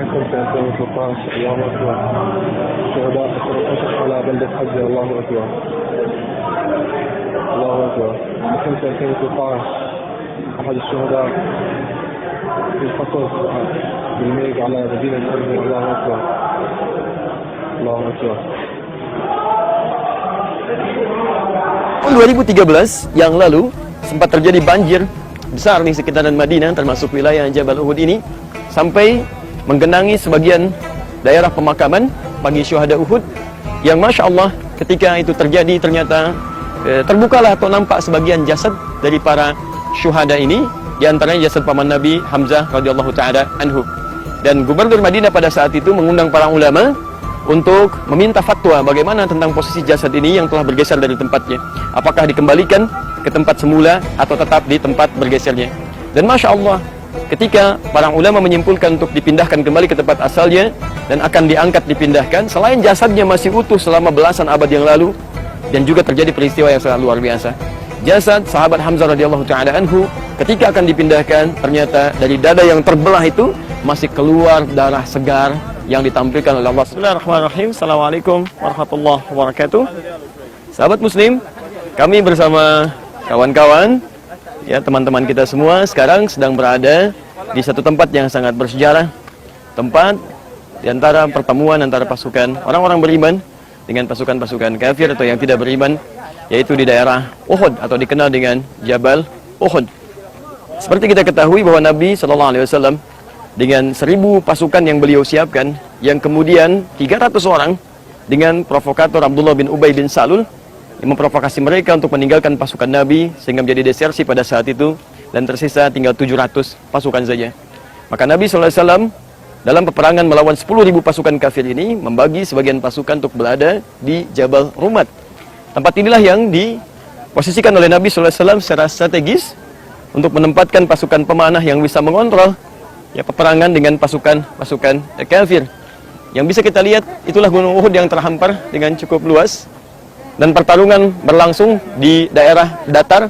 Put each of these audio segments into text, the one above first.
معكم في 2016. الله أكبر. شهداء القصص على بلدة حجة. الله أكبر. الله أكبر. كنت في 2016 أحد الشهداء في القصص بالميج على مدينة حجة. الله أكبر. الله أكبر. Tahun 2013 yang lalu sempat terjadi banjir besar di sekitaran Madinah, termasuk wilayah Jabal Uhud ini, sampai menggenangi sebagian daerah pemakaman bagi syuhada Uhud, yang Masya Allah ketika itu terjadi ternyata terbukalah atau nampak sebagian jasad dari para syuhada ini, diantaranya jasad paman Nabi Hamzah radhiyallahu ta'ala anhu. Dan Gubernur Madinah pada saat itu mengundang para ulama untuk meminta fatwa bagaimana tentang posisi jasad ini yang telah bergeser dari tempatnya. Apakah dikembalikan ke tempat semula atau tetap di tempat bergesernya. Dan Masya Allah, ketika para ulama menyimpulkan untuk dipindahkan kembali ke tempat asalnya dan akan diangkat dipindahkan, selain jasadnya masih utuh selama belasan abad yang lalu, dan juga terjadi peristiwa yang sangat luar biasa. Jasad sahabat Hamzah radhiyallahu ta'ala anhu ketika akan dipindahkan, ternyata dari dada yang terbelah itu masih keluar darah segar yang ditampilkan oleh Allah. Bismillahirrahmanirrahim. Assalamualaikum warahmatullahi wabarakatuh. Sahabat muslim, kami bersama kawan-kawan, ya teman-teman kita semua sekarang sedang berada di satu tempat yang sangat bersejarah. Tempat di antara pertemuan antara pasukan orang-orang beriman dengan pasukan-pasukan kafir atau yang tidak beriman, yaitu di daerah Uhud atau dikenal dengan Jabal Uhud. Seperti kita ketahui bahwa Nabi SAW dengan 1000 pasukan yang beliau siapkan, yang kemudian 300 orang dengan provokator Abdullah bin Ubay bin Salul yang memprovokasi mereka untuk meninggalkan pasukan Nabi sehingga menjadi desersi pada saat itu, dan tersisa tinggal 700 pasukan saja. Maka Nabi SAW dalam peperangan melawan 10.000 pasukan kafir ini membagi sebagian pasukan untuk berada di Jabal Rumat. Tempat inilah yang diposisikan oleh Nabi SAW secara strategis untuk menempatkan pasukan pemanah yang bisa mengontrol ya peperangan dengan pasukan kafir. Yang bisa kita lihat itulah Gunung Uhud yang terhampar dengan cukup luas, dan pertarungan berlangsung di daerah datar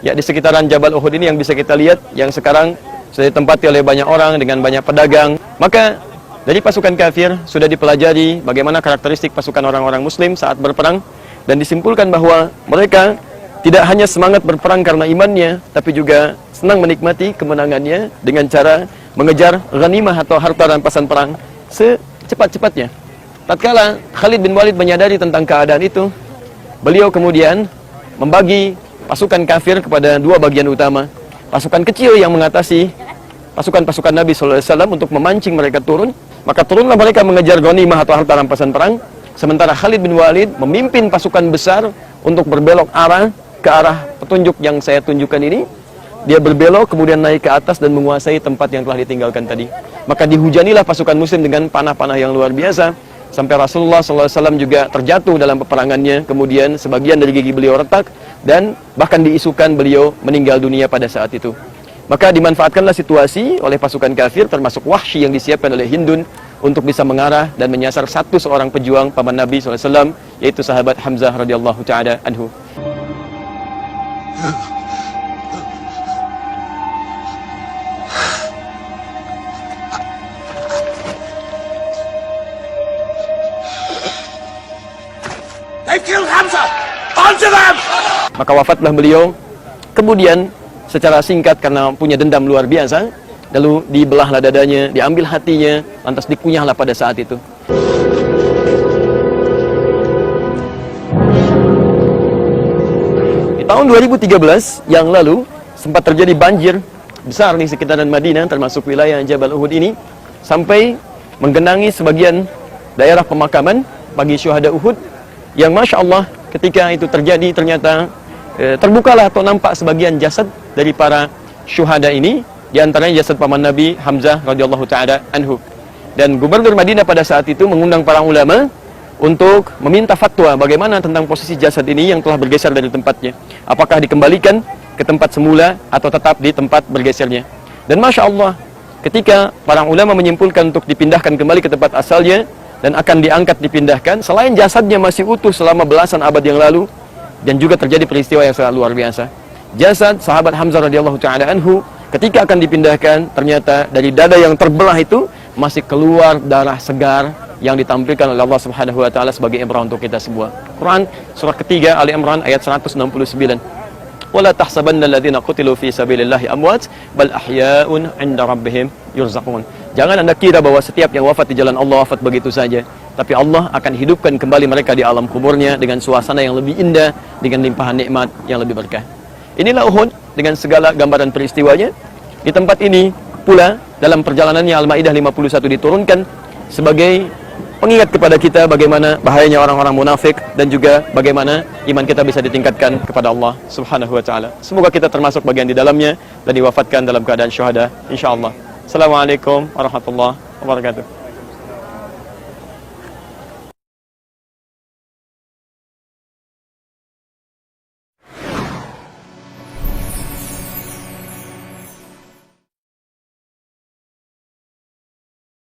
ya di sekitaran Jabal Uhud ini yang bisa kita lihat, yang sekarang sudah ditempati oleh banyak orang dengan banyak pedagang. Maka dari pasukan kafir sudah dipelajari bagaimana karakteristik pasukan orang-orang muslim saat berperang, dan disimpulkan bahwa mereka tidak hanya semangat berperang karena imannya, tapi juga senang menikmati kemenangannya dengan cara mengejar ghanimah atau harta rampasan perang secepat-cepatnya. Tatkala Khalid bin Walid menyadari tentang keadaan itu, beliau kemudian membagi pasukan kafir kepada dua bagian utama. Pasukan kecil yang mengatasi pasukan-pasukan Nabi SAW untuk memancing mereka turun, maka turunlah mereka mengejar ghanimah atau harta rampasan perang. Sementara Khalid bin Walid memimpin pasukan besar untuk berbelok arah ke arah petunjuk yang saya tunjukkan ini. Dia berbelok kemudian naik ke atas dan menguasai tempat yang telah ditinggalkan tadi. Maka dihujanilah pasukan muslim dengan panah-panah yang luar biasa, sampai Rasulullah SAW juga terjatuh dalam peperangannya. Kemudian sebagian dari gigi beliau retak, dan bahkan diisukan beliau meninggal dunia pada saat itu. Maka dimanfaatkanlah situasi oleh pasukan kafir, termasuk Wahsy yang disiapkan oleh Hindun, untuk bisa mengarah dan menyasar satu seorang pejuang paman Nabi SAW, yaitu sahabat Hamzah radhiyallahu ta'ala anhu. Maka wafatlah beliau. Kemudian secara singkat karena punya dendam luar biasa, lalu dibelahlah dadanya, diambil hatinya, lantas dikunyahlah pada saat itu. Di tahun 2013 yang lalu sempat terjadi banjir besar di sekitaran Madinah, termasuk wilayah Jabal Uhud ini, sampai menggenangi sebagian daerah pemakaman bagi syuhada Uhud, yang Masya Allah ketika itu terjadi ternyata terbukalah atau nampak sebagian jasad dari para syuhada ini, diantaranya jasad paman Nabi Hamzah radhiyallahu ta'ala anhu. Dan Gubernur Madinah pada saat itu mengundang para ulama untuk meminta fatwa bagaimana tentang posisi jasad ini yang telah bergeser dari tempatnya. Apakah dikembalikan ke tempat semula atau tetap di tempat bergesernya. Dan Masya Allah, ketika para ulama menyimpulkan untuk dipindahkan kembali ke tempat asalnya dan akan diangkat dipindahkan, selain jasadnya masih utuh selama belasan abad yang lalu, dan juga terjadi peristiwa yang sangat luar biasa. Jasad sahabat Hamzah radhiyallahu ta'ala anhu ketika akan dipindahkan, ternyata dari dada yang terbelah itu masih keluar darah segar yang ditampilkan oleh Allah Subhanahu wa taala sebagai ibrah untuk kita semua. Quran surah ketiga Ali Imran ayat 169. Wala tahsabanna alladziina qutilu fi sabilillahi amwat bal ahya'un 'inda rabbihim yurzaqun. Jangan Anda kira bahwa setiap yang wafat di jalan Allah wafat begitu saja, tapi Allah akan hidupkan kembali mereka di alam kuburnya dengan suasana yang lebih indah, dengan limpahan nikmat yang lebih berkah. Inilah Uhud dengan segala gambaran peristiwanya. Di tempat ini pula dalam perjalanannya Al-Maidah 51 diturunkan sebagai pengingat kepada kita bagaimana bahayanya orang-orang munafik dan juga bagaimana iman kita bisa ditingkatkan kepada Allah Subhanahu wa taala. Semoga kita termasuk bagian di dalamnya dan diwafatkan dalam keadaan syuhada insyaallah. Assalamualaikum warahmatullahi wabarakatuh.